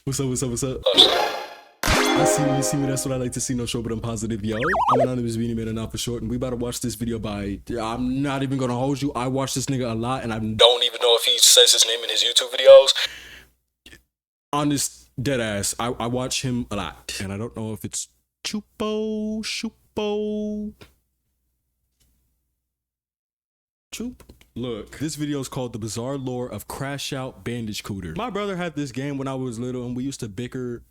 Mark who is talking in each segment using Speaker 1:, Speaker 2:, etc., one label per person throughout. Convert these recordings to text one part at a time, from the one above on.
Speaker 1: What's up, what's up, what's up? I see when you see me, that's what I like to see. No show, but I'm positive, yo. I'm anonymous Beanie Man, and not for short, and we about to watch this video by, I'm not even gonna hold you. I watch this nigga a lot, and I don't even know if he says his name in his YouTube videos. Honest, dead ass, I watch him a lot, and I don't know if it's Choopo. Look, this video is called The Bizarre Lore of Crashout Bandaged Cooter. My brother had this game when I was little, and we used to bicker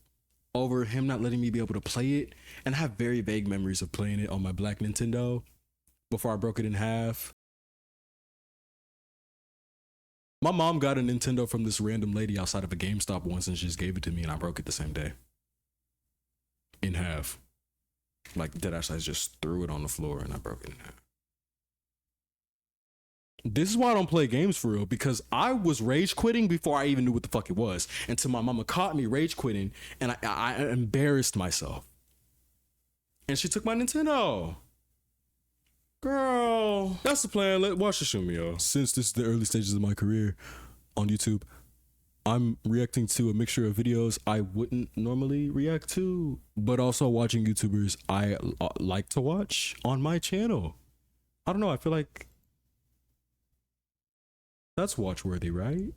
Speaker 1: over him not letting me be able to play it, and I have very vague memories of playing it on my black Nintendo before I broke it in half. My mom got a Nintendo from this random lady outside of a GameStop once, and she just gave it to me, and I broke it the same day. In half. Like, deadass, I just threw it on the floor, and I broke it in half. This is why I don't play games for real, because I was rage quitting before I even knew what the fuck it was, until my mama caught me rage quitting, and I embarrassed myself. And she took my Nintendo. Girl, that's the plan. Let's watch the show me, yo. Since this is the early stages of my career on YouTube, I'm reacting to a mixture of videos I wouldn't normally react to, but also watching YouTubers I like to watch on my channel. I don't know, I feel like that's watch-worthy, right?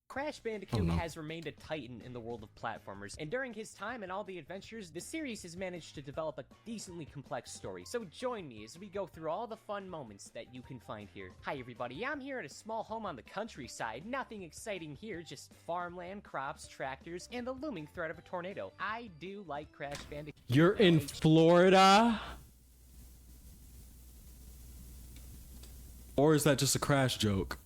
Speaker 2: Crash Bandicoot has remained a titan in the world of platformers, and during his time and all the adventures, the series has managed to develop a decently complex story. So join me as we go through all the fun moments that you can find here. Hi everybody, I'm here at a small home on the countryside. Nothing exciting here, just farmland, crops, tractors, and the looming threat of a tornado. I do like Crash Bandicoot.
Speaker 1: You're in Florida? Or is that just a Crash joke?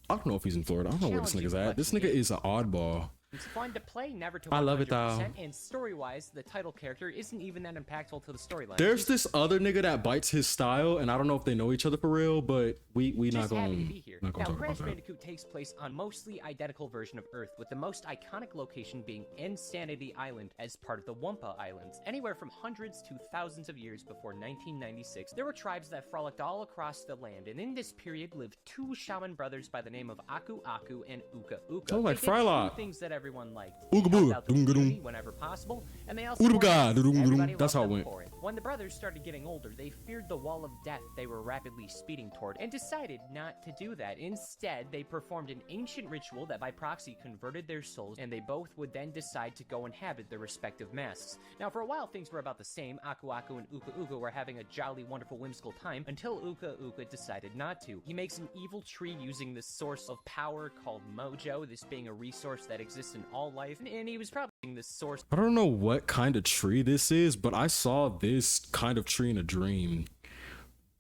Speaker 1: I don't know if he's in Florida. I don't know where this nigga's at. This nigga is an oddball.
Speaker 2: It's fun to play, never to 100%,
Speaker 1: I love it though.
Speaker 2: And story-wise, the title character isn't even that impactful to the storyline.
Speaker 1: There's this other nigga that bites his style, and I don't know if they know each other for real, but we not gonna be here. Now,
Speaker 2: Crash Bandicoot takes place on mostly identical version of Earth, with the most iconic location being Twinsanity Island as part of the Wumpa Islands. Anywhere from hundreds to thousands of years before 1996, there were tribes that frolicked all across the land, and in this period lived two shaman brothers by the name of Aku Aku and Uka Uka.
Speaker 1: Oh, like Frylock.
Speaker 2: Things that everyone liked.
Speaker 1: Whenever
Speaker 2: possible, and they also
Speaker 1: that's how it went.
Speaker 2: When the brothers started getting older, they feared the wall of death they were rapidly speeding toward and decided not to do that. Instead, they performed an ancient ritual that by proxy converted their souls, and they both would then decide to go inhabit their respective masks. Now, for a while, things were about the same. Aku Aku and Uka Uka were having a jolly, wonderful, whimsical time until Uka Uka decided not to. He makes an evil tree using the source of power called Mojo, this being a resource that exists in all life, and he was probably this source.
Speaker 1: I don't know what kind of tree this is, but I saw this kind of tree in a dream.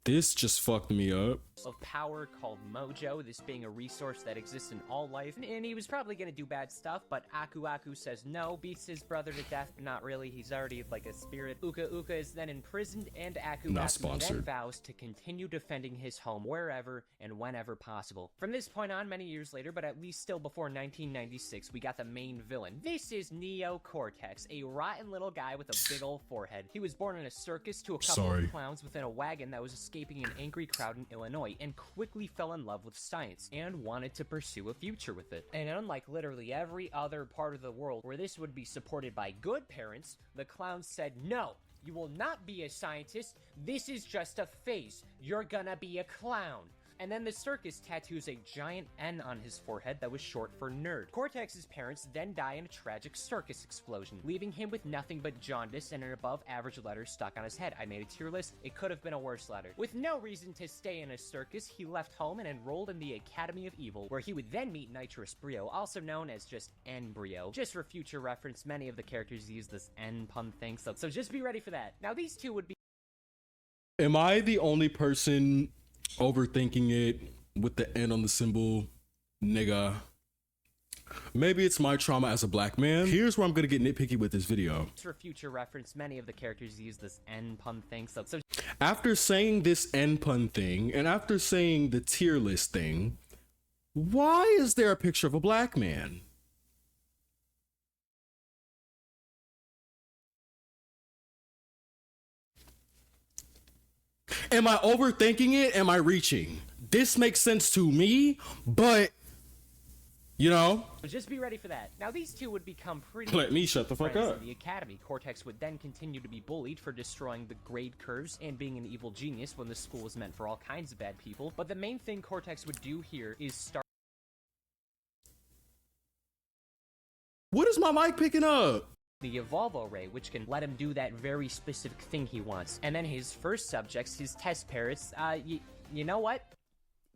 Speaker 1: This just fucked me up.
Speaker 2: Of power called Mojo, this being a resource that exists in all life, and he was probably gonna do bad stuff, but Aku Aku says no, beats his brother to death. Not really, he's already like a spirit. Uka Uka is then imprisoned, and Aku Aku then vows to continue defending his home wherever and whenever possible. From this point on, many years later, but at least still before 1996, we got the main villain. This is Nitro Cortex, a rotten little guy with a big old forehead. He was born in a circus to a couple of clowns within a wagon that was escaping an angry crowd in Illinois, and quickly fell in love with science and wanted to pursue a future with it. And unlike literally every other part of the world where this would be supported by good parents, the clowns said, no, you will not be a scientist. This is just a phase. You're gonna be a clown. And then the circus tattoos a giant N on his forehead that was short for nerd. Cortex's parents then die in a tragic circus explosion, leaving him with nothing but jaundice and an above-average letter stuck on his head. I made a tier list. It could have been a worse letter. With no reason to stay in a circus, he left home and enrolled in the Academy of Evil, where he would then meet Nitrous Brio, also known as just N-Brio. Just for future reference, many of the characters use this N pun thing, so just be ready for that. Now, these two would be...
Speaker 1: Am I the only person overthinking it with the N on the symbol, nigga? Maybe it's my trauma as a black man. Here's where I'm gonna get nitpicky with this video.
Speaker 2: For future reference, many of the characters use this N pun thing, so
Speaker 1: after saying this N pun thing, and after saying the tier list thing, why is there a picture of a black man? Am I overthinking it? Am I reaching? This makes sense to me, but You know?
Speaker 2: So just be ready for that. Now these two would become pretty
Speaker 1: Let me shut the fuck
Speaker 2: friends
Speaker 1: up.
Speaker 2: in the academy. Cortex would then continue to be bullied for destroying the grade curves and being an evil genius when the school was meant for all kinds of bad people. But the main thing Cortex would do here is start
Speaker 1: What is my mic picking up?
Speaker 2: the Evolve Array, which can let him do that very specific thing he wants. And then his first subjects, his test parrots, you know what?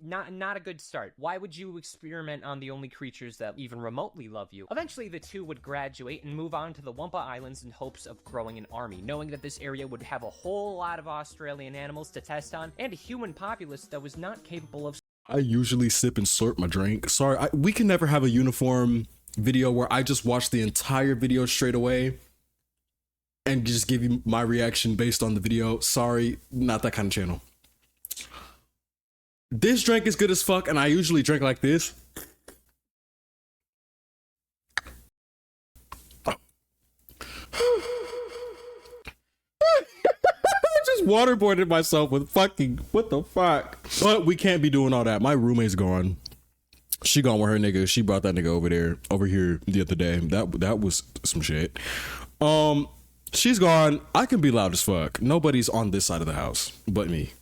Speaker 2: Not a good start. Why would you experiment on the only creatures that even remotely love you? Eventually, the two would graduate and move on to the Wumpa Islands in hopes of growing an army, knowing that this area would have a whole lot of Australian animals to test on, and a human populace that was not capable of...
Speaker 1: I usually sip and slurp my drink. Sorry, we can never have a uniform video where I just watch the entire video straight away and just give you my reaction based on the video. Sorry, not that kind of channel. This drink is good as fuck, and I usually drink like this. I just waterboarded myself with fucking, what the fuck? But we can't be doing all that. My roommate's gone. She gone with her nigga. She brought that nigga over here the other day. That was some shit. She's gone. I can be loud as fuck. Nobody's on this side of the house but me.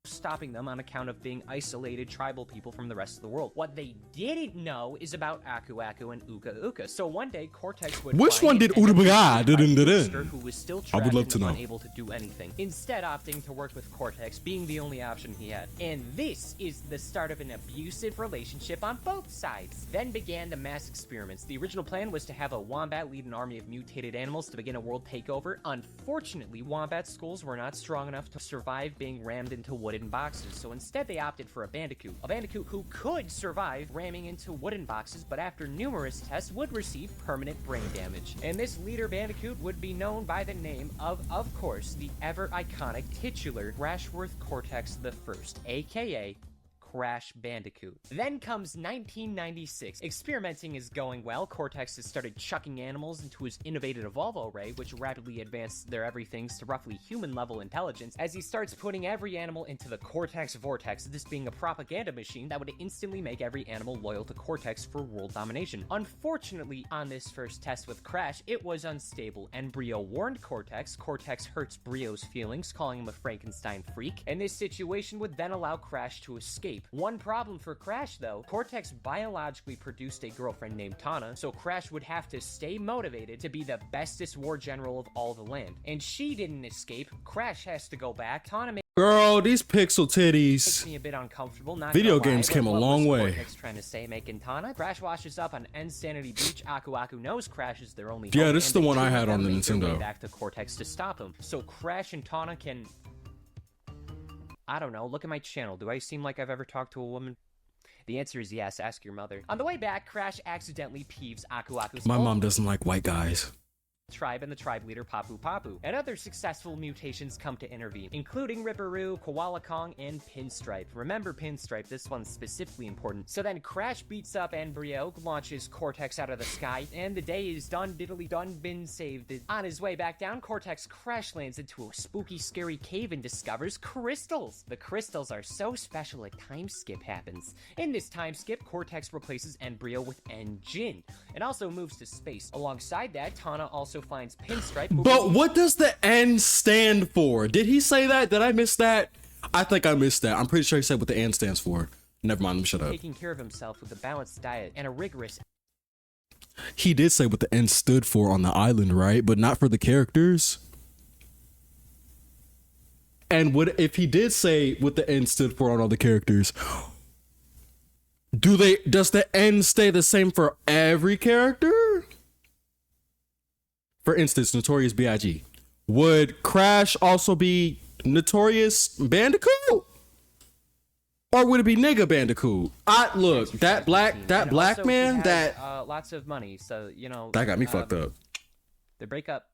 Speaker 2: Stopping them on account of being isolated tribal people from the rest of the world. What they didn't know is about Aku Aku and Uka Uka. So one day, Cortex would
Speaker 1: Which one did Utabaga?
Speaker 2: Who was still
Speaker 1: I would
Speaker 2: trapped
Speaker 1: love to
Speaker 2: and
Speaker 1: know.
Speaker 2: unable to do anything, instead opting to work with Cortex, being the only option he had. And this is the start of an abusive relationship on both sides. Then began the mass experiments. The original plan was to have a wombat lead an army of mutated animals to begin a world takeover. Unfortunately, wombat skulls were not strong enough to survive being rammed into wooden boxes, so instead they opted for a Bandicoot. A Bandicoot who could survive ramming into wooden boxes, but after numerous tests would receive permanent brain damage. And this leader Bandicoot would be known by the name of course, the ever iconic titular Crashout Cortex the First, aka Crash Bandicoot. Then comes 1996. Experimenting is going well. Cortex has started chucking animals into his innovative Evolve Array, which rapidly advanced their everythings to roughly human-level intelligence, as he starts putting every animal into the Cortex Vortex, this being a propaganda machine that would instantly make every animal loyal to Cortex for world domination. Unfortunately, on this first test with Crash, it was unstable, and Brio warned Cortex. Cortex hurts Brio's feelings, calling him a Frankenstein freak, and this situation would then allow Crash to escape. One problem for Crash, though, Cortex biologically produced a girlfriend named Tana, so Crash would have to stay motivated to be the bestest war general of all the land. And she didn't escape. Crash has to go back. Tana
Speaker 1: Girl, these pixel titties.
Speaker 2: makes me a bit uncomfortable. Not
Speaker 1: Video
Speaker 2: gonna lie,
Speaker 1: games
Speaker 2: but
Speaker 1: came a
Speaker 2: what
Speaker 1: long
Speaker 2: was
Speaker 1: way.
Speaker 2: Cortex trying to say, making Tana? Crash washes up on Insanity Beach. Aku Aku knows Crash is their only
Speaker 1: Yeah,
Speaker 2: hope,
Speaker 1: this is
Speaker 2: and
Speaker 1: the one I
Speaker 2: two of
Speaker 1: had on
Speaker 2: them
Speaker 1: the
Speaker 2: make their way
Speaker 1: Nintendo.
Speaker 2: back to Cortex to stop him. So Crash and Tana can... I don't know, look at my channel. Do I seem like I've ever talked to a woman? The answer is yes, ask your mother. On the way back, Crash accidentally peeves Aku Aku's
Speaker 1: My
Speaker 2: old
Speaker 1: mom doesn't like white guys.
Speaker 2: tribe and the tribe leader Papu Papu. And other successful mutations come to intervene, including Ripperoo, Koala Kong, and Pinstripe. Remember Pinstripe, this one's specifically important. So then Crash beats up Embryo, launches Cortex out of the sky, and the day is done diddly done been saved. On his way back down, Cortex crash lands into a spooky scary cave and discovers crystals. The crystals are so special a time skip happens. In this time skip, Cortex replaces Embryo with N-Jin, and also moves to space. Alongside that, Tana also finds Pinstripe.
Speaker 1: But what does the N stand for? Did he say that? Did I miss that? I think I missed that. I'm pretty sure he said what the N stands for. Never mind, let me shut up.
Speaker 2: Taking care of himself with a balanced diet and a rigorous...
Speaker 1: He did say what the N stood for on the island, right? But not for the characters. And what if he did say what the N stood for on all the characters? Does the N stay the same for every character? For instance, Notorious B.I.G. Would Crash also be Notorious Bandicoot? Or would it be Nigga Bandicoot? Look, that black man,
Speaker 2: lots of money, so, you know...
Speaker 1: that got me fucked up.
Speaker 2: The breakup...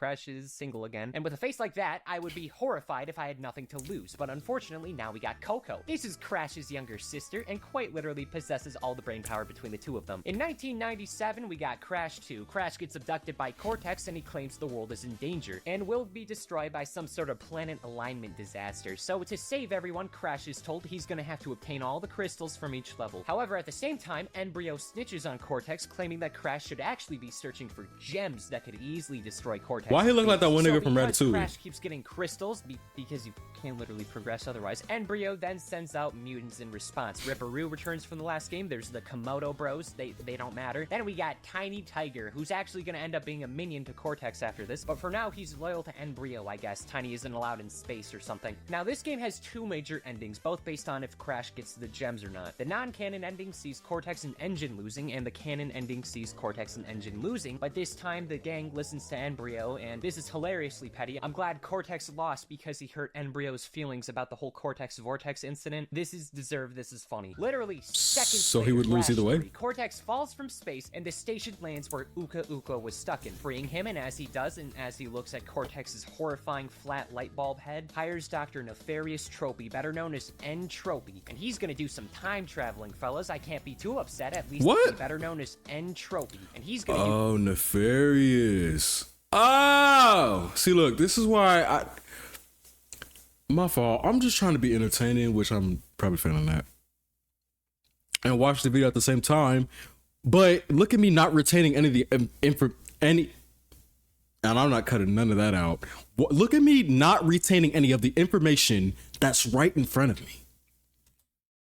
Speaker 2: Crash is single again. And with a face like that, I would be horrified if I had nothing to lose. But unfortunately, now we got Coco. This is Crash's younger sister and quite literally possesses all the brain power between the two of them. In 1997, we got Crash 2. Crash gets abducted by Cortex and he claims the world is in danger and will be destroyed by some sort of planet alignment disaster. So to save everyone, Crash is told he's gonna have to obtain all the crystals from each level. However, at the same time, Embryo snitches on Cortex, claiming that Crash should actually be searching for gems that could easily destroy Cortex.
Speaker 1: Why he look like that one nigga from Ratatouille?
Speaker 2: Crash keeps getting crystals because you can't literally progress otherwise. Embryo then sends out mutants in response. Ripperoo returns from the last game. There's the Komodo Bros. They don't matter. Then we got Tiny Tiger, who's actually gonna end up being a minion to Cortex after this, but for now he's loyal to Embryo, I guess. Tiny isn't allowed in space or something. Now this game has two major endings, both based on if Crash gets the gems or not. The non-canon ending sees Cortex and Engine losing, and the canon ending sees Cortex and Engine losing, but this time the gang listens to Embryo, and this is hilariously petty. I'm glad Cortex lost because he hurt Embryo's feelings about the whole Cortex Vortex incident. This is deserved, this is funny. Literally seconds
Speaker 1: So
Speaker 2: later,
Speaker 1: he would lose either way?
Speaker 2: Cortex falls from space and the station lands where Uka Uka was stuck in, freeing him, and as he does, and as he looks at Cortex's horrifying flat light bulb head, hires Dr. Nefarious Tropy, better known as N-Tropy, and he's gonna do some time traveling, fellas. I can't be too upset, at least
Speaker 1: What?
Speaker 2: better known as N-Tropy, and he's gonna
Speaker 1: Oh, Nefarious. Oh, see, look, this is why my fault. I'm just trying to be entertaining, which I'm probably failing at, and watch the video at the same time. But look at me not retaining any of the and I'm not cutting none of that out. Look at me not retaining any of the information that's right in front of me.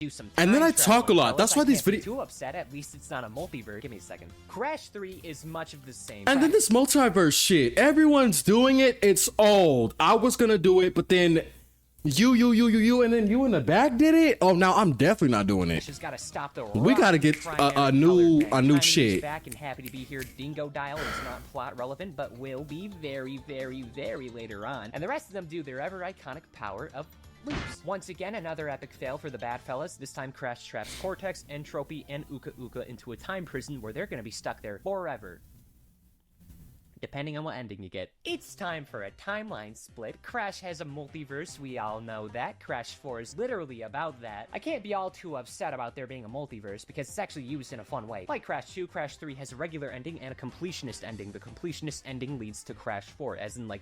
Speaker 2: do some
Speaker 1: And then I
Speaker 2: time
Speaker 1: talk a
Speaker 2: traveling,
Speaker 1: lot.
Speaker 2: fellas.
Speaker 1: That's why
Speaker 2: I
Speaker 1: these
Speaker 2: can't be
Speaker 1: videos.
Speaker 2: too upset. At least it's not a multiverse. Give me a second. Crash 3 is much of the same.
Speaker 1: And then this multiverse shit. Everyone's doing it. It's old. I was gonna do it, but then you, and then you in the back did it. Oh, now I'm definitely not doing it.
Speaker 2: Just gotta stop the
Speaker 1: We gotta get a new shit.
Speaker 2: Back and happy to be here. Dingo Dial is not plot relevant, but will be very, very, very later on. And the rest of them do their ever iconic power of loops. Once again, another epic fail for the bad fellas. This time, Crash traps Cortex, N-Tropy, and Uka Uka into a time prison where they're gonna be stuck there forever, depending on what ending you get. It's time for a timeline split. Crash has a multiverse, we all know that. Crash 4 is literally about that. I can't be all too upset about there being a multiverse because it's actually used in a fun way. Like Crash 2, Crash 3 has a regular ending and a completionist ending. The completionist ending leads to Crash 4, as in like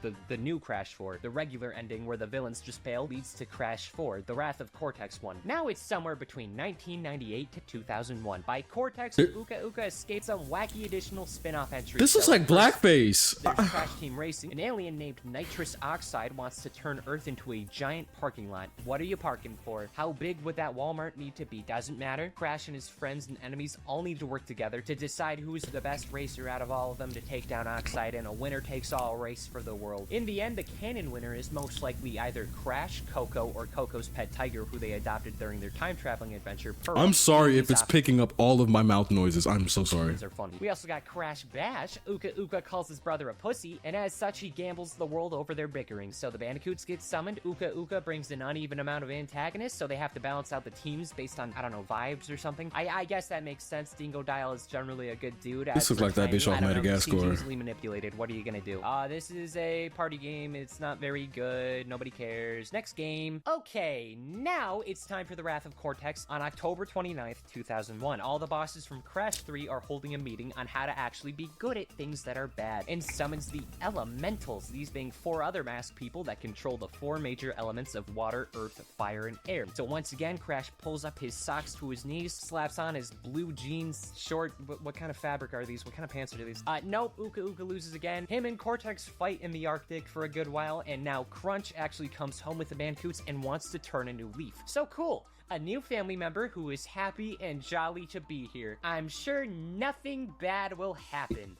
Speaker 2: the new Crash 4. The regular ending where the villains just fail leads to Crash 4, the Wrath of Cortex one. Now it's somewhere between 1998 to 2001. By Cortex, Uka Uka escapes some wacky additional spin-off entries.
Speaker 1: This looks like blackface.
Speaker 2: There's Crash Team Racing. An alien named Nitrous Oxide wants to turn Earth into a giant parking lot. What are you parking for? How big would that Walmart need to be? Doesn't matter. Crash and his friends and enemies all need to work together to decide who's the best racer out of all of them to take down Oxide in a winner-takes-all race for the world. In the end, the canon winner is most likely either Crash, Coco, or Coco's pet tiger, who they adopted during their time-traveling adventure.
Speaker 1: I'm sorry if it's picking up all of my mouth noises. I'm so sorry.
Speaker 2: Are funny. We also got Crash Bash. Uka Uka calls his brother a pussy, and as such, he gambles the world over their bickering. So the Bandicoots get summoned. Uka Uka brings an uneven amount of antagonists, so they have to balance out the teams based on, I don't know, vibes or something. I guess that makes sense. Dingo Dial is generally a good dude.
Speaker 1: This looks like that bitch off Madagascar.
Speaker 2: Seems easily manipulated. What are you gonna do? This is a party game. It's not very good. Nobody cares. Next game. Okay, now it's time for the Wrath of Cortex on October 29th, 2001. All the bosses from Crash 3 are holding a meeting on how to actually be good at things that are bad, and summons the Elementals, these being 4 other masked people that control the 4 major elements of water, earth, fire, and air. So once again, Crash pulls up his socks to his knees, slaps on his blue jeans, short, what kind of fabric are these? What kind of pants are these? Nope, Uka Uka loses again. Him and Cortex fight in the Arctic for a good while, and now Crunch actually comes home with the Bandicoots and wants to turn a new leaf. So cool. A new family member who is happy and jolly to be here. I'm sure nothing bad will happen.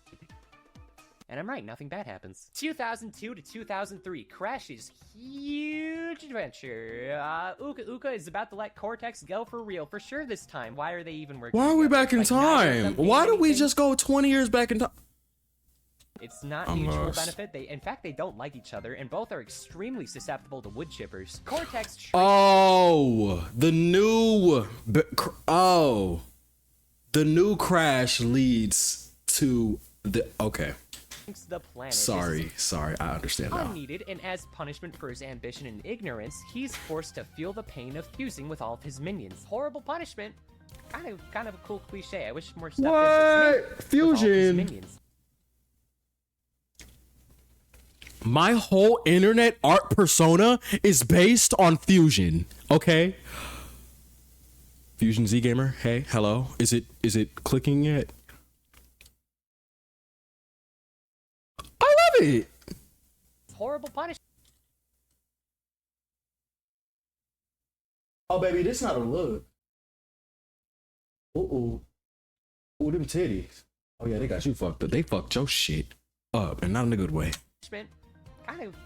Speaker 2: And I'm right, nothing bad happens. 2002 to 2003, Crash's huge adventure. Uka Uka is about to let Cortex go for real, for sure this time. Why are they even working
Speaker 1: Why are we
Speaker 2: together?
Speaker 1: back in
Speaker 2: Like, neither of
Speaker 1: time?
Speaker 2: them
Speaker 1: Why
Speaker 2: mean
Speaker 1: don't we
Speaker 2: anything.
Speaker 1: just go 20 years back in time?
Speaker 2: It's not
Speaker 1: I'm
Speaker 2: mutual
Speaker 1: lost.
Speaker 2: benefit. In fact, they don't like each other, and both are extremely susceptible to wood chippers. Cortex
Speaker 1: Oh, the new Crash leads to the, okay.
Speaker 2: the planet.
Speaker 1: Sorry, I understand now.
Speaker 2: Unneeded, and as punishment for his ambition and ignorance, he's forced to feel the pain of fusing with all of his minions. Horrible punishment. Kind of a cool cliche. I wish more stuff
Speaker 1: What? Fusion. My whole internet art persona is based on Fusion. Okay. Fusion Z Gamer. Hey, hello. Is it clicking yet? I love it.
Speaker 2: Horrible punishment.
Speaker 1: Oh baby, this not a look. Ooh, them titties. Oh yeah, they got you fucked up. They fucked your shit up, and not in a good way.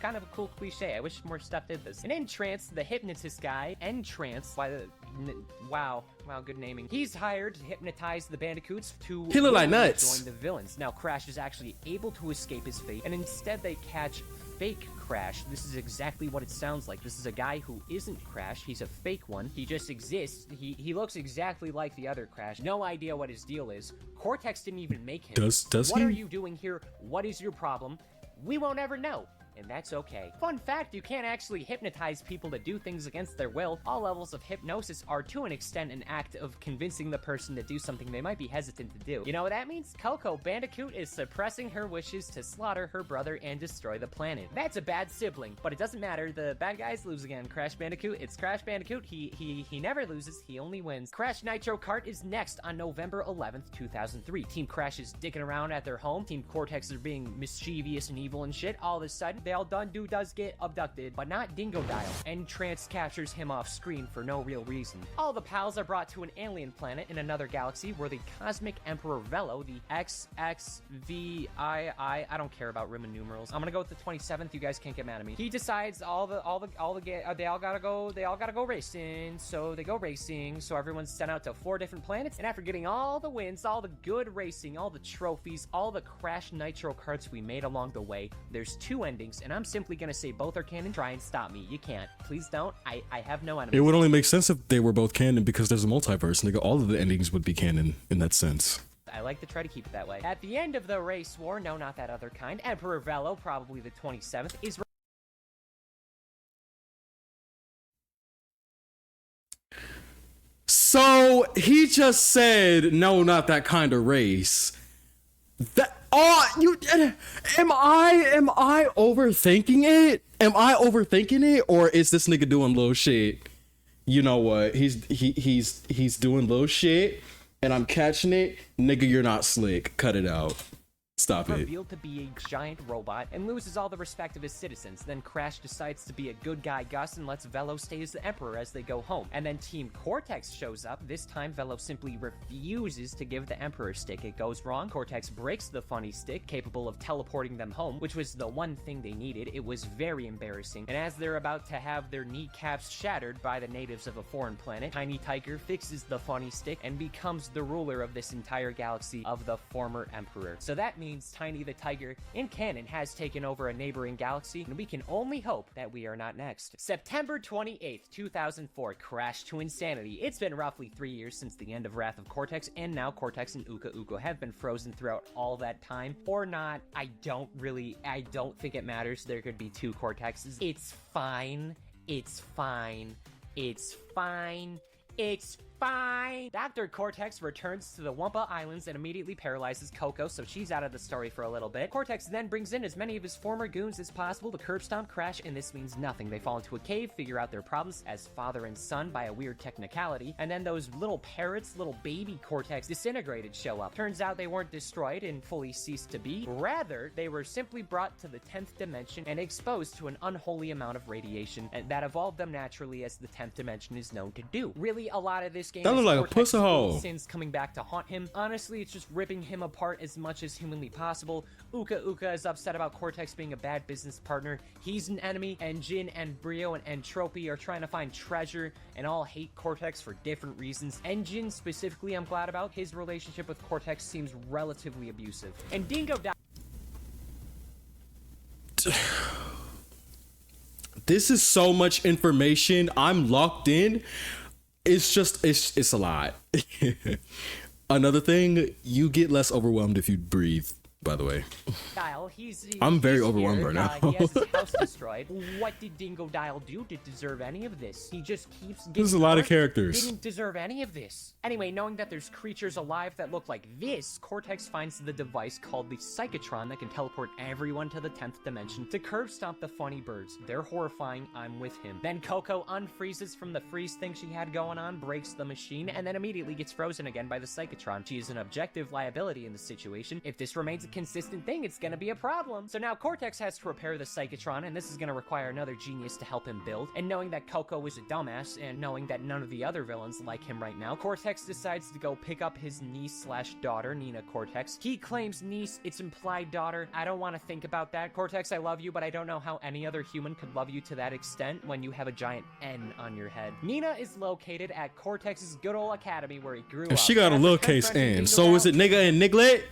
Speaker 2: Kind of a cool cliche. I wish more stuff did this. And Entrance, the hypnotist guy, Entrance, wow, good naming. He's hired to hypnotize the Bandicoots to
Speaker 1: he look like nuts.
Speaker 2: Join the villains. Now Crash is actually able to escape his fate, and instead they catch fake Crash. This is exactly what it sounds like. This is a guy who isn't Crash. He's a fake one. He just exists. He looks exactly like the other Crash. No idea what his deal is. Cortex didn't even make him.
Speaker 1: Does
Speaker 2: what
Speaker 1: he?
Speaker 2: Are you doing here? What is your problem? We won't ever know. And that's okay. Fun fact, you can't actually hypnotize people to do things against their will. All levels of hypnosis are to an extent an act of convincing the person to do something they might be hesitant to do. You know what that means? Coco Bandicoot is suppressing her wishes to slaughter her brother and destroy the planet. That's a bad sibling, but it doesn't matter. The bad guys lose again. Crash Bandicoot, it's Crash Bandicoot. He never loses, he only wins. Crash Nitro Kart is next on November 11th, 2003. Team Crash is dicking around at their home. Team Cortex are being mischievous and evil and shit. All of a sudden, they all done does get abducted, but not Dingo Dial. Entrance captures him off screen for no real reason. All the pals are brought to an alien planet in another galaxy where the Cosmic Emperor Velo, the XXVII, I don't care about Roman numerals. I'm gonna go with the 27th. You guys can't get mad at me. He decides they all gotta go racing. So they go racing. So everyone's sent out to 4 different planets, and after getting all the wins, all the good racing, all the trophies, all the Crash Nitro Karts we made along the way, there's 2 endings, and I'm simply gonna say both are canon. Try and stop me. You can't. Please don't. I have no enemies.
Speaker 1: It would only make sense if they were both canon because there's a multiverse, and all of the endings would be canon in that sense.
Speaker 2: I like to try to keep it that way. At the end of the race war, no, not that other kind, Emperor Velo, probably the 27th, is...
Speaker 1: So he just said, no, not that kind of race. Am I overthinking it? Am I overthinking it, or is this nigga doing little shit? You know what? He's doing little shit, and I'm catching it. Nigga, you're not slick. Cut it out. Stop it.
Speaker 2: Revealed to be a giant robot and loses all the respect of his citizens. Then Crash decides to be a good guy Gus and lets Velo stay as the Emperor as they go home. And then Team Cortex shows up. This time Velo simply refuses to give the Emperor stick. It goes wrong. Cortex breaks the funny stick, capable of teleporting them home, which was the one thing they needed. It was very embarrassing. And as they're about to have their kneecaps shattered by the natives of a foreign planet, Tiny Tiger fixes the funny stick and becomes the ruler of this entire galaxy of the former Emperor. So that means Tiny the Tiger in canon has taken over a neighboring galaxy, and we can only hope that we are not next. September 28th, 2004, Crash Twinsanity. It's been roughly 3 years since the end of Wrath of Cortex, and now Cortex and Uka Uka have been frozen throughout all that time. Or not, I don't think it matters. There could be 2 Cortexes. It's fine. It's fine. It's fine. It's fine. Dr. Cortex returns to the Wumpa Islands and immediately paralyzes Coco, so she's out of the story for a little bit. Cortex then brings in as many of his former goons as possible to curb stomp Crash, and this means nothing. They fall into a cave, figure out their problems as father and son by a weird technicality, and then those little parrots, little baby Cortex disintegrated show up. Turns out they weren't destroyed and fully ceased to be. Rather, they were simply brought to the 10th dimension and exposed to an unholy amount of radiation, and that evolved them naturally as the 10th dimension is known to do. Really, a lot of this game
Speaker 1: that
Speaker 2: is
Speaker 1: look like
Speaker 2: Cortex's
Speaker 1: a pussy hole.
Speaker 2: Sins coming back to haunt him. Honestly, it's just ripping him apart as much as humanly possible. Uka Uka is upset about Cortex being a bad business partner. He's an enemy, and Jin and Brio and Entropy are trying to find treasure and all hate Cortex for different reasons. And Jin specifically, I'm glad about. His relationship with Cortex seems relatively abusive. And Dingo
Speaker 1: This is so much information. I'm locked in. It's a lot. Another thing, you get less overwhelmed if you breathe. by the way.
Speaker 2: Dial,
Speaker 1: I'm very
Speaker 2: he's
Speaker 1: overwhelmed
Speaker 2: here.
Speaker 1: right now.
Speaker 2: He has his house destroyed. What did Dingo Dial do to deserve any of this? He just keeps getting
Speaker 1: There's a lot of
Speaker 2: hurt.
Speaker 1: characters.
Speaker 2: Didn't deserve any of this. Anyway, knowing that there's creatures alive that look like this, Cortex finds the device called the Psychotron that can teleport everyone to the 10th dimension to curb stomp the funny birds. They're horrifying. I'm with him. Then Coco unfreezes from the freeze thing she had going on, breaks the machine, and then immediately gets frozen again by the Psychotron. She is an objective liability in the situation. If this remains a consistent thing, it's gonna be a problem. So now Cortex has to repair the Psychotron, and this is gonna require another genius to help him build. And knowing that Coco is a dumbass, and knowing that none of the other villains like him right now, Cortex decides to go pick up his niece/daughter, Nina Cortex. He claims niece, it's implied daughter. I don't want to think about that. Cortex, I love you, but I don't know how any other human could love you to that extent when you have a giant N on your head. Nina is located at Cortex's good old academy where he grew up.
Speaker 1: And she got a
Speaker 2: After
Speaker 1: lowercase
Speaker 2: confronting
Speaker 1: N.
Speaker 2: Dingo
Speaker 1: So
Speaker 2: Dial,
Speaker 1: is it nigga and niglet?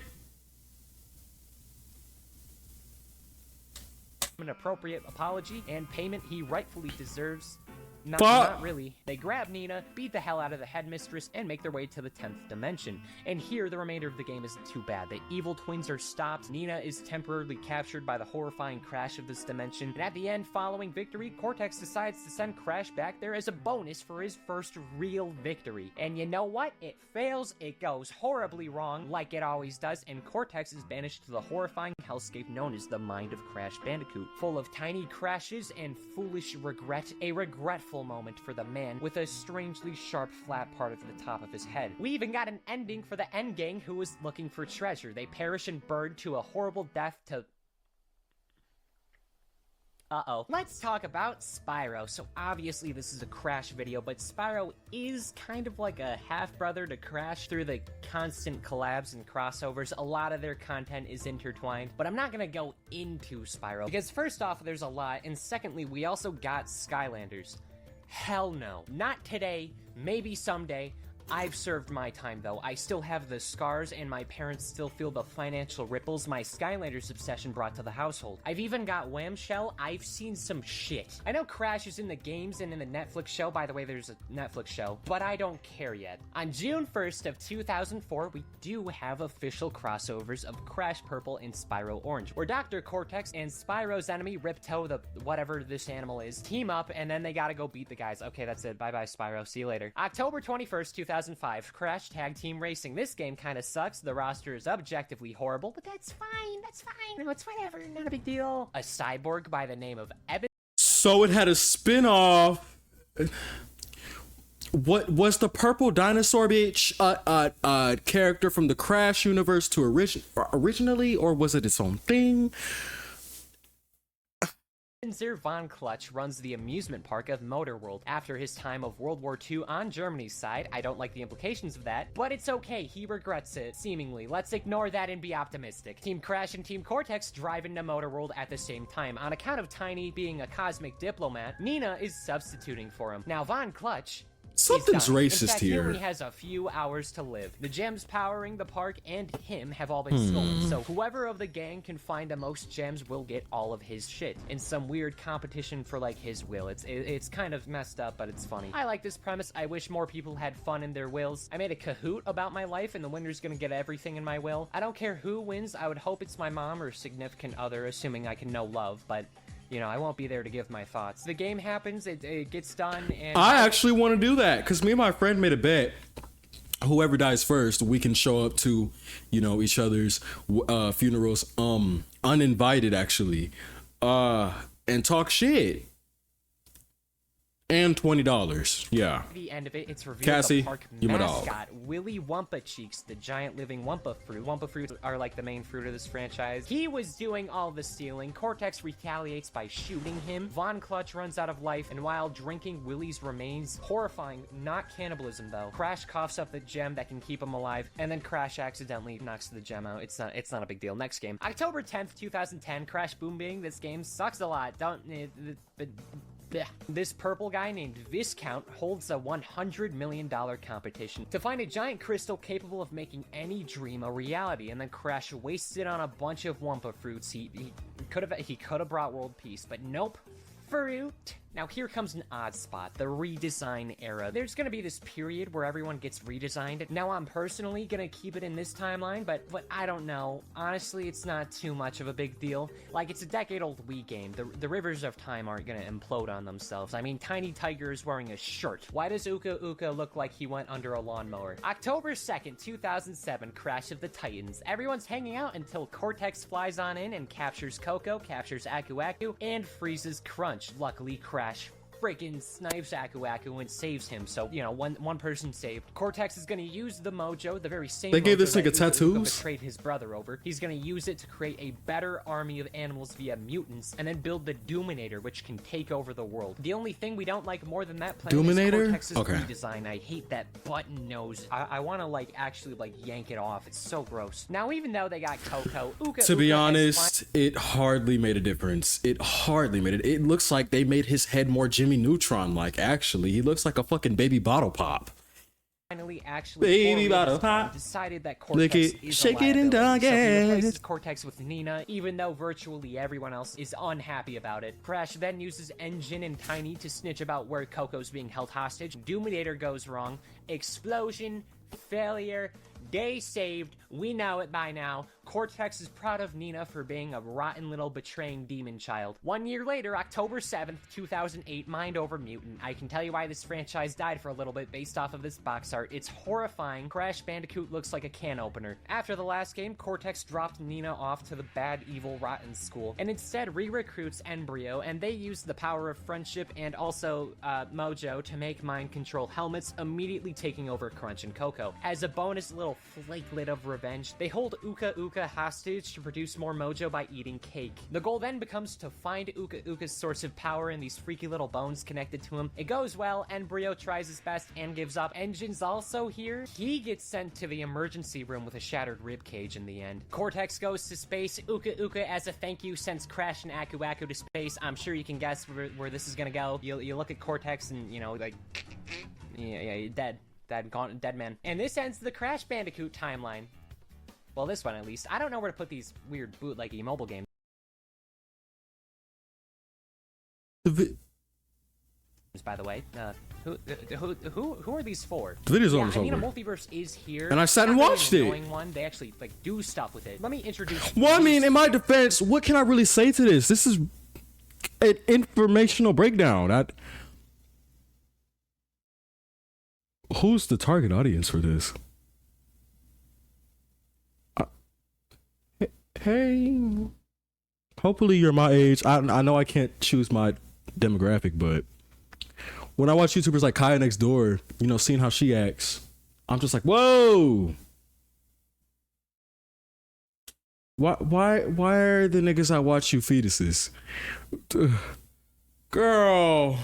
Speaker 2: an appropriate apology and payment he rightfully deserves. Not,
Speaker 1: Fuck.
Speaker 2: not really. They grab Nina, beat the hell out of the headmistress, and make their way to the 10th dimension. And here, the remainder of the game isn't too bad. The evil twins are stopped, Nina is temporarily captured by the horrifying Crash of this dimension, and at the end, following victory, Cortex decides to send Crash back there as a bonus for his first real victory. And you know what? It fails, it goes horribly wrong, like it always does, and Cortex is banished to the horrifying hellscape known as the Mind of Crash Bandicoot, full of tiny crashes and foolish regret, a regretful moment for the man with a strangely sharp flat part of the top of his head. We even got an ending for the end gang who was looking for treasure. They perish and burn to a horrible death to... Uh-oh. Let's talk about Spyro. So obviously this is a Crash video, but Spyro is kind of like a half-brother to Crash through the constant collabs and crossovers. A lot of their content is intertwined, but I'm not gonna go into Spyro because first off, there's a lot, and secondly, we also got Skylanders. Hell no. Not today, maybe someday. I've served my time though. I still have the scars and my parents still feel the financial ripples my Skylanders obsession brought to the household. I've even got Whamshell. I've seen some shit. I know Crash is in the games and in the Netflix show. By the way, there's a Netflix show, but I don't care yet. On June 1st of 2004, we do have official crossovers of Crash Purple and Spyro Orange, where Dr. Cortex and Spyro's enemy, Ripto, the whatever this animal is, team up and then they gotta go beat the guys. Okay, that's it. Bye-bye, Spyro. See you later. October 21st, 2005, Crash Tag Team Racing. This game kind of sucks. The roster is objectively horrible, but that's fine. That's fine. No, it's whatever. Not a big deal. A cyborg by the name of Evan.
Speaker 1: So it had a spin-off. What was the purple dinosaur bitch character from the Crash universe to originally, or was it its own thing?
Speaker 2: Von Clutch runs the amusement park of Motor World after his time of World War II on Germany's side. I don't like the implications of that, but it's okay. He regrets it, seemingly. Let's ignore that and be optimistic. Team Crash and Team Cortex drive into Motor World at the same time. On account of Tiny being a cosmic diplomat, Nina is substituting for him. Now, Von Clutch...
Speaker 1: Something's racist
Speaker 2: in fact,
Speaker 1: here.
Speaker 2: He only has a few hours to live. The gems powering the park and him have all been stolen, so whoever of the gang can find the most gems will get all of his shit in some weird competition for like his will. It's kind of messed up, but it's funny. I like this premise. I wish more people had fun in their wills. I made a Kahoot about my life, and the winner's gonna get everything in my will. I don't care who wins. I would hope it's my mom or significant other, assuming I can know love, but you know, I won't be there to give my thoughts. The game happens, it gets done, and...
Speaker 1: I actually want to do that, because me and my friend made a bet. Whoever dies first, we can show up to, you know, each other's funerals, uninvited, actually, and talk shit. And $20. Yeah.
Speaker 2: At the end of it, it's revealed
Speaker 1: Cassie,
Speaker 2: the park
Speaker 1: you my dog.
Speaker 2: mascot, Willy Wumpa Cheeks, the giant living Wumpa fruit. Wumpa fruits are like the main fruit of this franchise. He was doing all the stealing. Cortex retaliates by shooting him. Von Clutch runs out of life, and while drinking Willy's remains, horrifying, not cannibalism though, Crash coughs up the gem that can keep him alive, and then Crash accidentally knocks the gem out. It's not a big deal. Next game. October 10th, 2010, Crash Boom Bing. This game sucks a lot. This purple guy named Viscount holds a $100 million competition to find a giant crystal capable of making any dream a reality, and then Crash wastes it on a bunch of Wumpa fruits. He could have brought world peace, but nope. Fruit. Now here comes an odd spot, the redesign era. There's gonna be this period where everyone gets redesigned. Now I'm personally gonna keep it in this timeline, but I don't know. Honestly, it's not too much of a big deal. Like, it's a decade-old Wii game. The rivers of time aren't gonna implode on themselves. I mean, Tiny Tiger is wearing a shirt. Why does Uka Uka look like he went under a lawnmower? October 2nd, 2007, Crash of the Titans. Everyone's hanging out until Cortex flies on in and captures Coco, captures Aku Aku, and freezes Crunch. Luckily, Crash freaking snipes Aku Aku and saves him, so, you know, one person saved. Cortex is gonna use the mojo, the very same
Speaker 1: They gave
Speaker 2: mojo
Speaker 1: this nigga
Speaker 2: that Uka Uka
Speaker 1: tattoos?
Speaker 2: betrayed his brother over. He's gonna use it to create a better army of animals via mutants, and then build the Doominator, which can take over the world. The only thing we don't like more than that planet is Cortex's redesign. I hate that button nose. I wanna, like, actually, like, yank it off. It's so gross. Now, even though they got Coco,
Speaker 1: to be honest, it hardly made a difference. It hardly made it. It looks like they made his head more Jimmy Neutron-like. Actually, he looks like a fucking baby bottle pop.
Speaker 2: Finally, actually,
Speaker 1: baby bottle pop.
Speaker 2: Decided that Cortex is
Speaker 1: shake it and dog
Speaker 2: so he
Speaker 1: it.
Speaker 2: replaces Cortex with Nina, even though virtually everyone else is unhappy about it. Crash then uses Engine and Tiny to snitch about where Coco's being held hostage. Doominator goes wrong. Explosion, failure, day saved. We know it by now. Cortex is proud of Nina for being a rotten little betraying demon child. 1 year later, October 7th, 2008, Mind Over Mutant. I can tell you why this franchise died for a little bit based off of this box art. It's horrifying. Crash Bandicoot looks like a can opener. After the last game, Cortex dropped Nina off to the bad, evil, rotten school, and instead re-recruits Embryo, and they use the power of friendship and also Mojo to make mind control helmets, immediately taking over Crunch and Coco. As a bonus little flakelet of revenge, they hold Uka Uka hostage to produce more mojo by eating cake. The goal then becomes to find Uka Uka's source of power in these freaky little bones connected to him. It goes well, Embryo tries his best and gives up. Engine's also here. He gets sent to the emergency room with a shattered ribcage in the end. Cortex goes to space. Uka Uka, as a thank you, sends Crash and Aku Aku to space. I'm sure you can guess where this is gonna go. You look at Cortex and, you know, like, yeah, you're dead. Dead man. And this ends the Crash Bandicoot timeline. Well, this one at least. I don't know where to put these weird bootleggy mobile games. By the way, who are these for?
Speaker 1: The video's
Speaker 2: yeah,
Speaker 1: almost over.
Speaker 2: I mean, a multiverse is here,
Speaker 1: and I sat and watched it.
Speaker 2: One. They actually like do stuff with it. Let me introduce.
Speaker 1: Well, I mean, in my defense, what can I really say to this? This is an informational breakdown. Who's the target audience for this? Hey, hopefully you're my age. I know I can't choose my demographic, but when I watch YouTubers like Kaya Next Door, you know, seeing how she acts, I'm just like, whoa. Why are the niggas I watch you fetuses? Girl.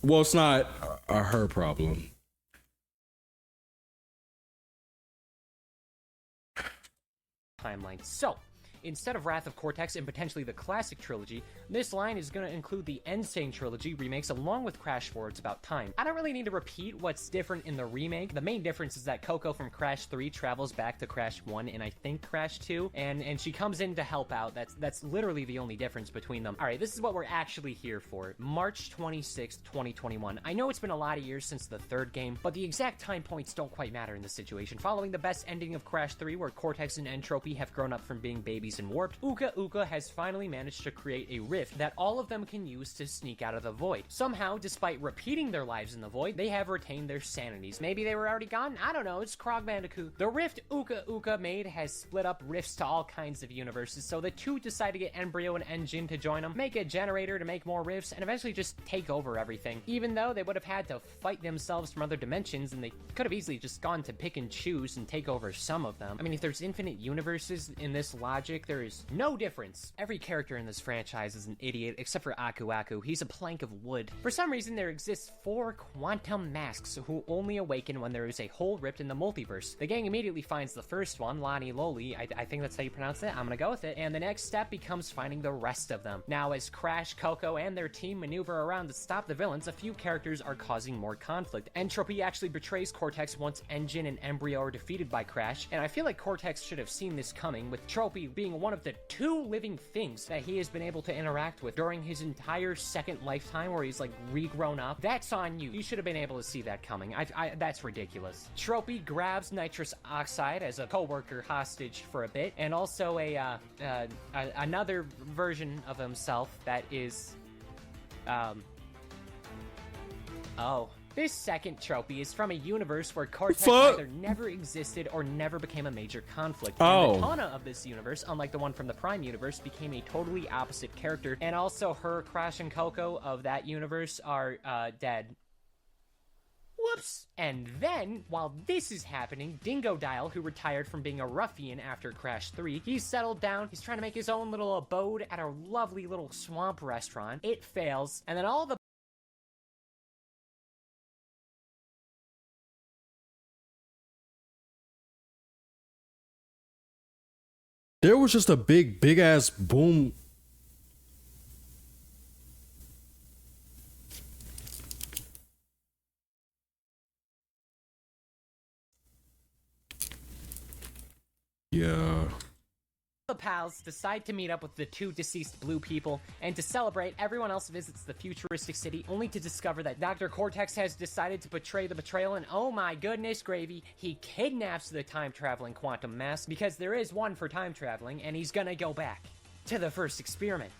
Speaker 1: Well, it's not her problem.
Speaker 2: Timeline. So, instead of Wrath of Cortex and potentially the classic trilogy, this line is going to include the Insane trilogy remakes along with Crash 4 It's About Time. I don't really need to repeat what's different in the remake. The main difference is that Coco from Crash 3 travels back to Crash 1 and I think Crash 2, and she comes in to help out. That's literally the only difference between them. Alright, this is what we're actually here for. March 26th, 2021. I know it's been a lot of years since the third game, but the exact time points don't quite matter in this situation. Following the best ending of Crash 3, where Cortex and Entropy have grown up from being babies and warped, Uka Uka has finally managed to create a rift that all of them can use to sneak out of the void. Somehow, despite repeating their lives in the void, they have retained their sanities. Maybe they were already gone? I don't know, it's Krog Bandicoot. The rift Uka Uka made has split up rifts to all kinds of universes, so the two decide to get Embryo and Engine to join them, make a generator to make more rifts, and eventually just take over everything. Even though they would have had to fight themselves from other dimensions, and they could have easily just gone to pick and choose and take over some of them. I mean, if there's infinite universes in this logic, there is no difference. Every character in this franchise is an idiot, except for Aku Aku. He's a plank of wood. For some reason, there exists 4 quantum masks who only awaken when there is a hole ripped in the multiverse. The gang immediately finds the first one, Lani Loli. I think that's how you pronounce it. I'm gonna go with it. And the next step becomes finding the rest of them. Now, as Crash, Coco, and their team maneuver around to stop the villains, a few characters are causing more conflict. Entropy actually betrays Cortex once Engine and Embryo are defeated by Crash, and I feel like Cortex should have seen this coming, with Tropy being being one of the 2 living things that he has been able to interact with during his entire second lifetime, where he's like regrown up. That's on you. You should have been able to see that coming. That's ridiculous. Tropy grabs nitrous oxide as a co-worker hostage for a bit, and also another version of himself that is, This second trophy is from a universe where Cortex either never existed or never became a major conflict. And the Tana of this universe, unlike the one from the Prime universe, became a totally opposite character. And also her, Crash, and Coco of that universe are dead. Whoops! And then, while this is happening, Dingodile, who retired from being a ruffian after Crash 3, he's settled down, he's trying to make his own little abode at a lovely little swamp restaurant. It fails, and then all the
Speaker 1: there was just a big ass boom. Yeah.
Speaker 2: The pals decide to meet up with the 2 deceased blue people, and to celebrate, everyone else visits the futuristic city, only to discover that Dr. Cortex has decided to betray the betrayal, and oh my goodness gravy, he kidnaps the time-traveling quantum mask, because there is one for time traveling, and he's gonna go back to the first experiment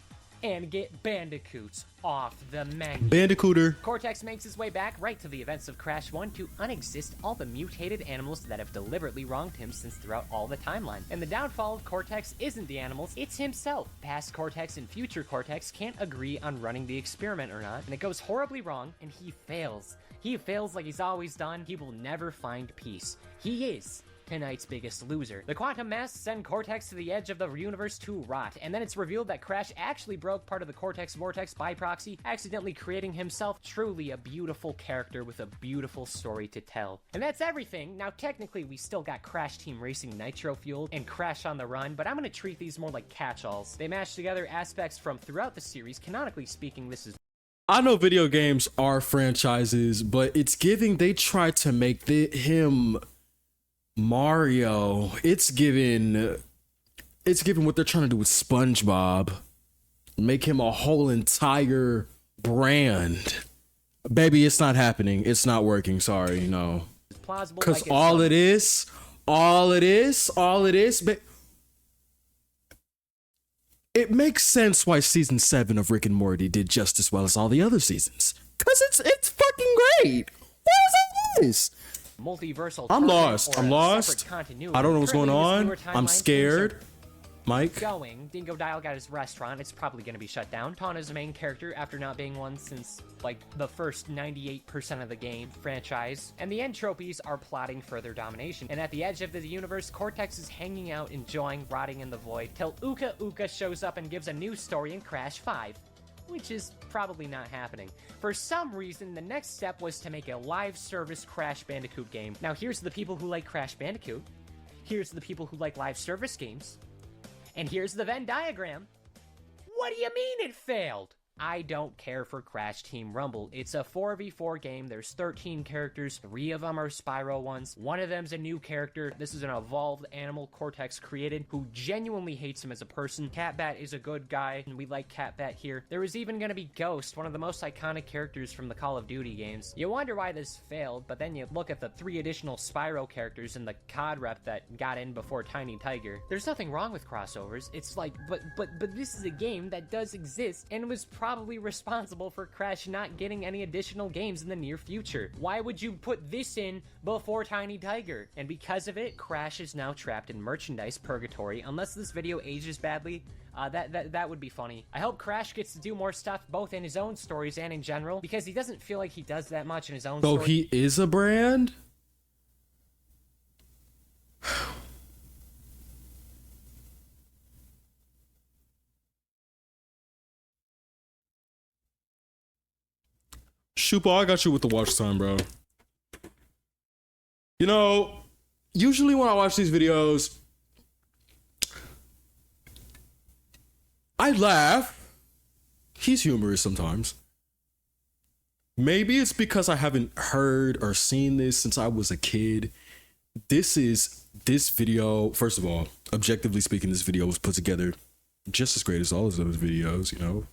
Speaker 2: and get Bandicoots off the menu.
Speaker 1: Bandicooter.
Speaker 2: Cortex makes his way back right to the events of Crash 1 to unexist all the mutated animals that have deliberately wronged him since throughout all the timeline. And the downfall of Cortex isn't the animals, it's himself. Past Cortex and future Cortex can't agree on running the experiment or not, and it goes horribly wrong, and he fails. He fails like he's always done. He will never find peace. He is tonight's biggest loser. The quantum masks send Cortex to the edge of the universe to rot, and then it's revealed that Crash actually broke part of the Cortex vortex by proxy, accidentally creating himself. Truly a beautiful character with a beautiful story to tell. And that's everything. Now technically we still got Crash Team Racing Nitro Fueled and Crash on the Run, but I'm gonna treat these more like catch-alls. They mash together aspects from throughout the series. Canonically speaking, this is...
Speaker 1: I know video games are franchises, but it's giving they try to make him Mario. It's given what they're trying to do with SpongeBob. Make him a whole entire brand. Baby, it's not happening. It's not working. Sorry, no. Because like all it is, it makes sense why season 7 of Rick and Morty did just as well as all the other seasons. Because it's fucking great. What is this?
Speaker 2: Multiversal.
Speaker 1: I'm lost. I don't know what's going on. I'm scared. Mike.
Speaker 2: Dingodile got his restaurant. It's probably going to be shut down. Tana's the main character after not being one since, like, the first 98% of the game franchise. And the entropies are plotting further domination. And at the edge of the universe, Cortex is hanging out, enjoying, rotting in the void, till Uka Uka shows up and gives a new story in Crash 5. Which is probably not happening. For some reason, the next step was to make a live service Crash Bandicoot game. Now here's the people who like Crash Bandicoot. Here's the people who like live service games. And here's the Venn diagram. What do you mean it failed? I don't care for Crash Team Rumble. It's a 4v4 game. There's 13 characters. 3 of them are Spyro ones. One of them's a new character. This is an evolved animal Cortex created who genuinely hates him as a person. Catbat is a good guy, and we like Catbat here. There was even going to be Ghost, one of the most iconic characters from the Call of Duty games. You wonder why this failed, but then you look at the 3 additional Spyro characters and the COD rep that got in before Tiny Tiger. There's nothing wrong with crossovers. It's like, but this is a game that does exist and was probably responsible for Crash not getting any additional games in the near future. Why would you put this in before Tiny Tiger? And because of it, Crash is now trapped in merchandise purgatory. Unless this video ages badly, that would be funny. I hope Crash gets to do more stuff both in his own stories and in general, because he doesn't feel like he does that much in his own story.
Speaker 1: So he is a brand? Choopo, I got you with the watch time, bro. You know, usually when I watch these videos, I laugh. He's humorous sometimes. Maybe it's because I haven't heard or seen this since I was a kid. this video, first of all, objectively speaking, this video was put together just as great as all of those videos, you know.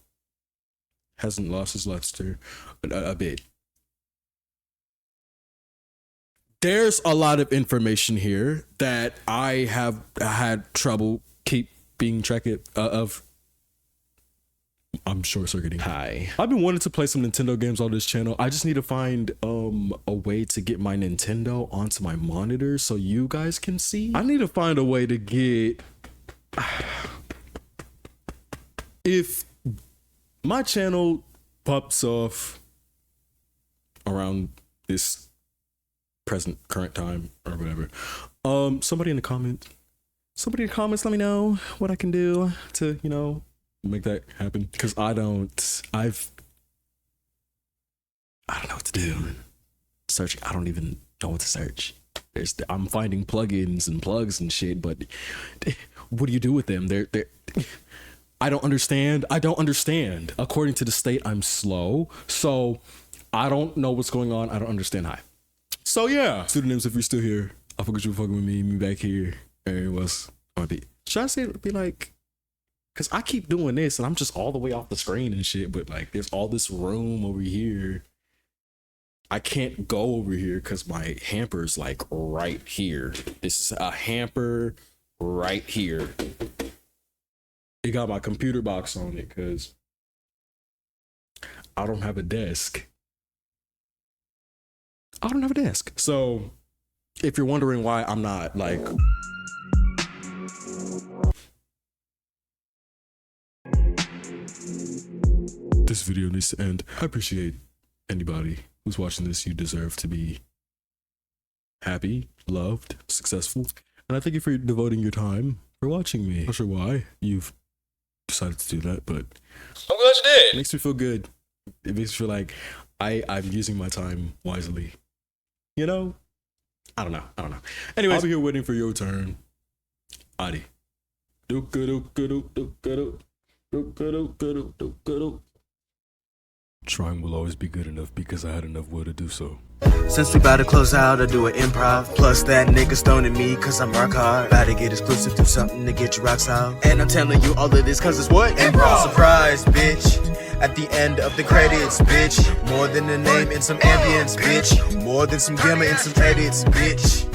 Speaker 1: Hasn't lost his luster a bit. There's a lot of information here that I have had trouble keeping track of. I'm short-circuiting. Hi. I've been wanting to play some Nintendo games on this channel. I just need to find a way to get my Nintendo onto my monitor so you guys can see. I need to find a way to get... If my channel pops off around this current time or whatever, somebody in the comments let me know what I can do to, you know, make that happen, because I don't know what to do. Searching, I don't even know what to search. I'm finding plugins and plugs and shit, but what do you do with them? They're I don't understand. According to the state, I'm slow, so I don't know what's going on. I don't understand. Hi. So yeah, pseudonyms, if you're still here, I forgot you were fucking with me back here. And what's on the, should I say it be like, because I keep doing this and I'm just all the way off the screen and shit, but like there's all this room over here. I can't go over here because my hamper's like right here. This is a hamper right here. It got my computer box on it because I don't have a desk. So if you're wondering why I'm not like... This video needs to end. I appreciate anybody who's watching this. You deserve to be happy, loved, successful. And I thank you for devoting your time for watching me. Not sure why you've decided to do that, but I'm glad you did. It makes me feel good. It makes me feel like I'm using my time wisely. You know? I don't know. Anyway, I'll be here waiting for your turn. Adi. Trying will always be good enough because I had enough will to do so.
Speaker 3: Since we bout to close out, I do an improv. Plus that nigga stoning me cause I'm rock hard. Bout to get exclusive, do something to get you rocks out. And I'm telling you all of this cause it's what? Improv! Surprise, bitch. At the end of the credits, bitch. More than a name and some ambience, bitch. More than some glimmer and some edits, bitch.